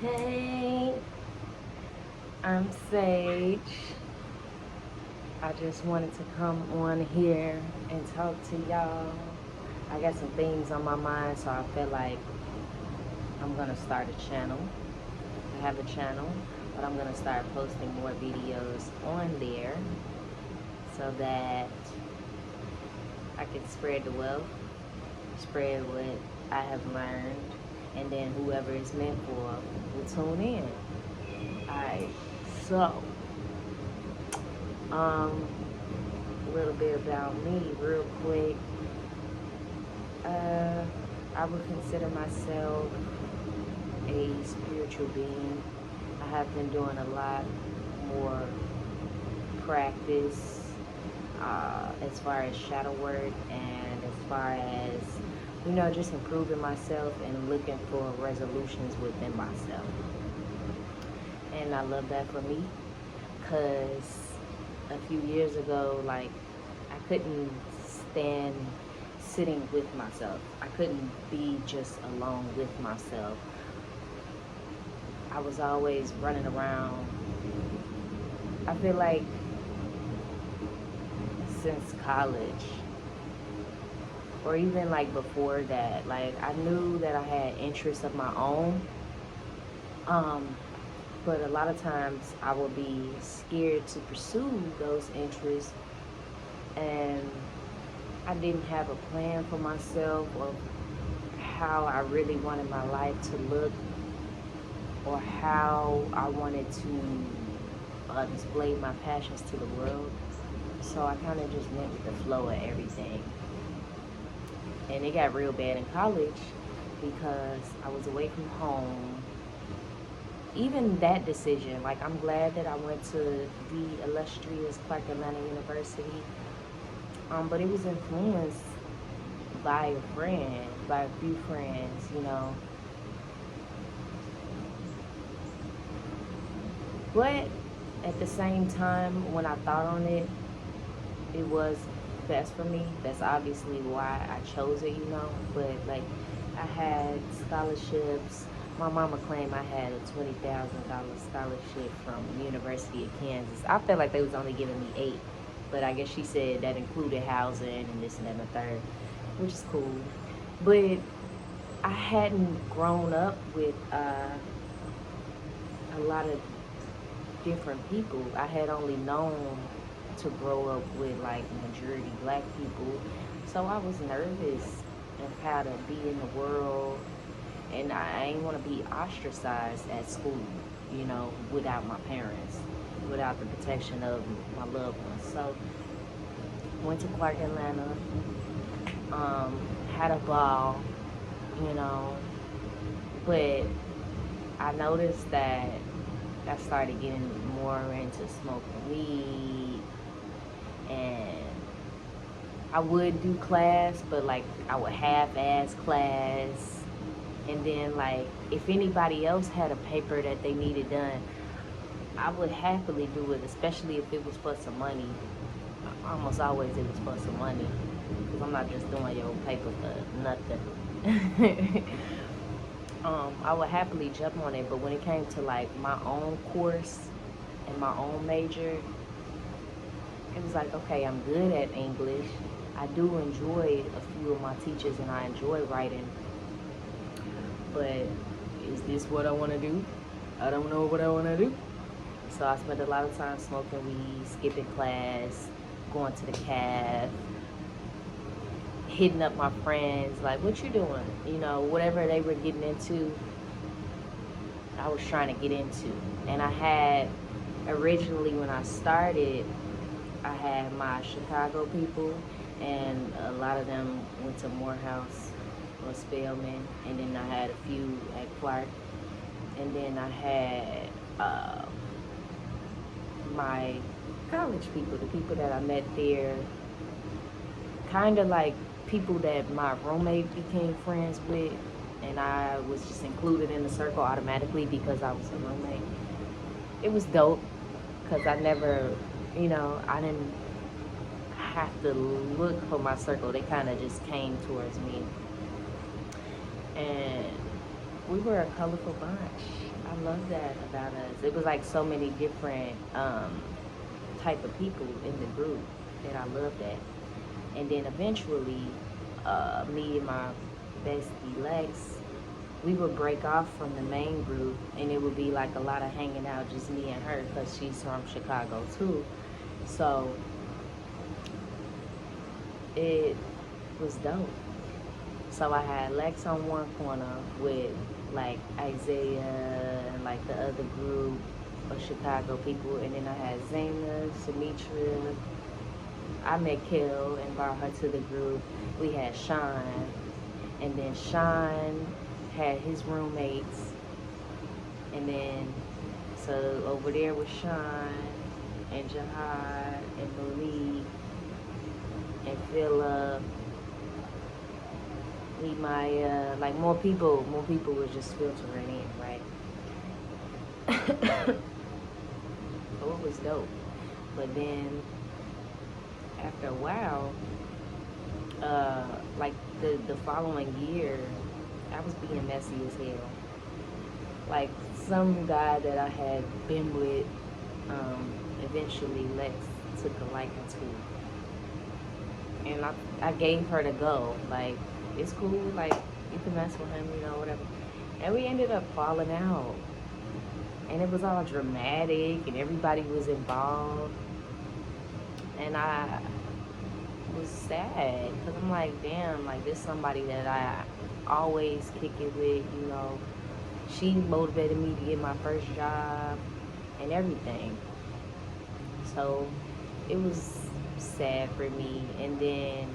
Hey, I'm Sage. I just wanted to come on here and talk to y'all. I got some things on my mind, so I feel like I'm gonna start a channel. I have a channel, but I'm gonna start posting more videos on there so that I can spread the wealth, spread what I have learned, and then whoever it's meant for will tune in. Alright, so Um, a little bit about me, real quick. Uh, I would consider myself a spiritual being. I have been doing a lot more practice as far as shadow work and as far as, just improving myself and looking for resolutions within myself. And I love that for me because a few years ago, like, I couldn't stand sitting with myself. I couldn't be just alone with myself. I was always running around. I feel like since college, or even like before that, like I knew that I had interests of my own. Um, but a lot of times I would be scared to pursue those interests, and I didn't have a plan for myself or how I really wanted my life to look or how I wanted to display my passions to the world. So I kind of just went with the flow of everything. And it got real bad in college because I was away from home. Even that decision, like I'm glad that I went to the illustrious Clark Atlanta University, but it was influenced by a friend, by a few friends. But at the same time, when I thought on it, it was best for me. That's obviously why I chose it. But like, I had scholarships. My mama claimed I had a $20,000 scholarship from the University of Kansas. I felt like they was only giving me 8, but I guess she said that included housing and this and that and the third, which is cool. But I hadn't grown up with a lot of different people. I had only known to grow up with like majority black people. So I was nervous of how to be in the world, and I ain't want to be ostracized at school, without my parents, without the protection of my loved ones. So went to Clark Atlanta, um, had a ball, you know, but I noticed that I started getting more into smoking weed, and I would do class, but like I would half-ass class, and then like if anybody else had a paper that they needed done, I would happily do it, especially if it was for some money. Almost always it was for some money, because I'm not just doing your paper for nothing. I would happily jump on it, but when it came to like my own course and my own major, it was like, okay, I'm good at English. I do enjoy a few of my teachers and I enjoy writing, but is this what I want to do? I don't know what I want to do. So I spent a lot of time smoking weed, skipping class, going to the caf, hitting up my friends, like, what you doing? Whatever they were getting into, I was trying to get into. And I had, originally when I started, I had my Chicago people, and a lot of them went to Morehouse or Spelman, and then I had a few at Clark, and then I had my college people, the people that I met there, kind of like people that my roommate became friends with, and I was just included in the circle automatically because I was a roommate. It was dope because I didn't have to look for my circle. They kind of just came towards me. And We were a colorful bunch. I love that about us. It was like so many different type of people in the group that I loved that. And then eventually, me and my bestie Lex, we would break off from the main group, and it would be like a lot of hanging out, just me and her, because she's from Chicago too. So it was dope. So I had Lex on one corner with like Isaiah and like the other group of Chicago people, and then I had Zayna, Symmetra. I met Kel and brought her to the group. We had Sean, and then Sean had his roommates, and then so over there was Sean and Jihad and Malik and Philip, Maya, like more people was just filtering in, right? So it was dope. But then after a while, uh, like the following year, I was being messy as hell. Like some guy that I had been with, eventually Lex took a liking to, and I gave her to go. Like it's cool, like you can mess with him, whatever. And we ended up falling out, and it was all dramatic, and everybody was involved, and I was sad because I'm like, damn, like this somebody that I always kick it with. She motivated me to get my first job and everything. So it was sad for me. And then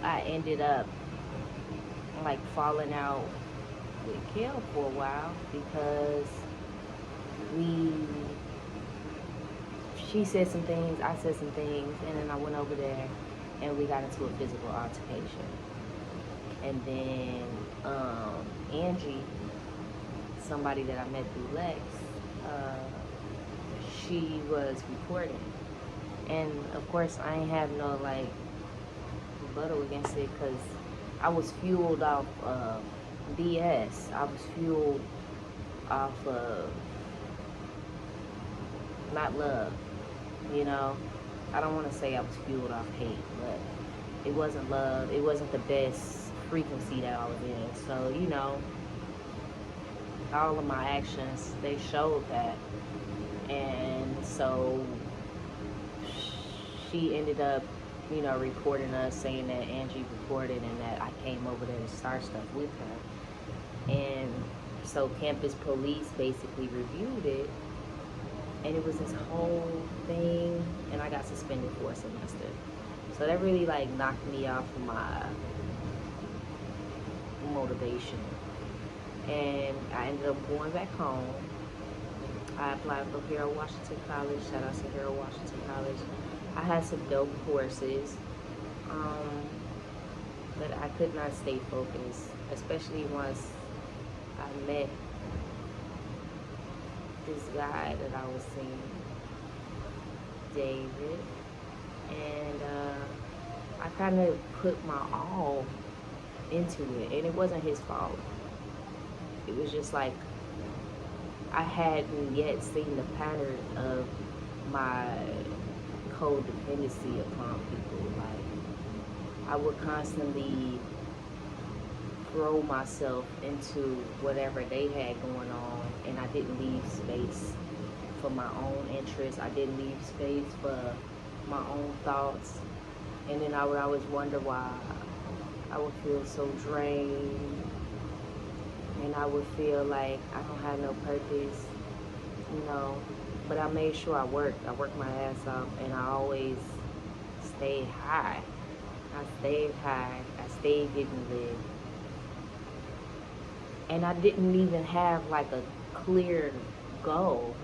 I ended up like falling out with Kel for a while because we she said some things, I said some things, and then I went over there and we got into a physical altercation. And then Angie, somebody that I met through Lex, she was reporting. And of course, I ain't have no like rebuttal against it because I was fueled off BS. I was fueled off of not love, I don't want to say I was fueled off hate, but it wasn't love. It wasn't the best frequency that I was in. So, all of my actions, they showed that. And so she ended up, reporting us, saying that Angie reported and that I came over there to start stuff with her. And so campus police basically reviewed it, and it was this whole thing, and I got suspended for a semester. So that really like knocked me off of my motivation. And I ended up going back home. I applied for Harold Washington College. Shout out to Harold Washington College. I had some dope courses, but I could not stay focused, especially once I met this guy that I was seeing, David, and I kind of put my all into it, and it wasn't his fault. It was just like I hadn't yet seen the pattern of my codependency upon people. Like I would constantly throw myself into whatever they had going on, and I didn't leave space for my own interests. I didn't leave space for my own thoughts. And then I would always wonder why I would feel so drained, and I would feel like I don't have no purpose, but I made sure I worked my ass off, and I always stayed high. I stayed getting lit. And I didn't even have like a clear goal,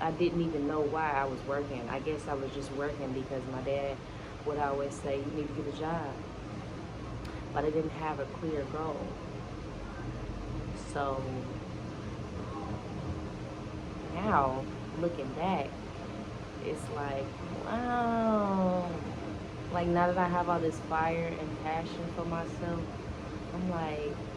I didn't even know why I was working. I guess I was just working because my dad would always say, you need to get a job. But I didn't have a clear goal. So now, looking back, it's like, wow. Like now that I have all this fire and passion for myself, I'm like,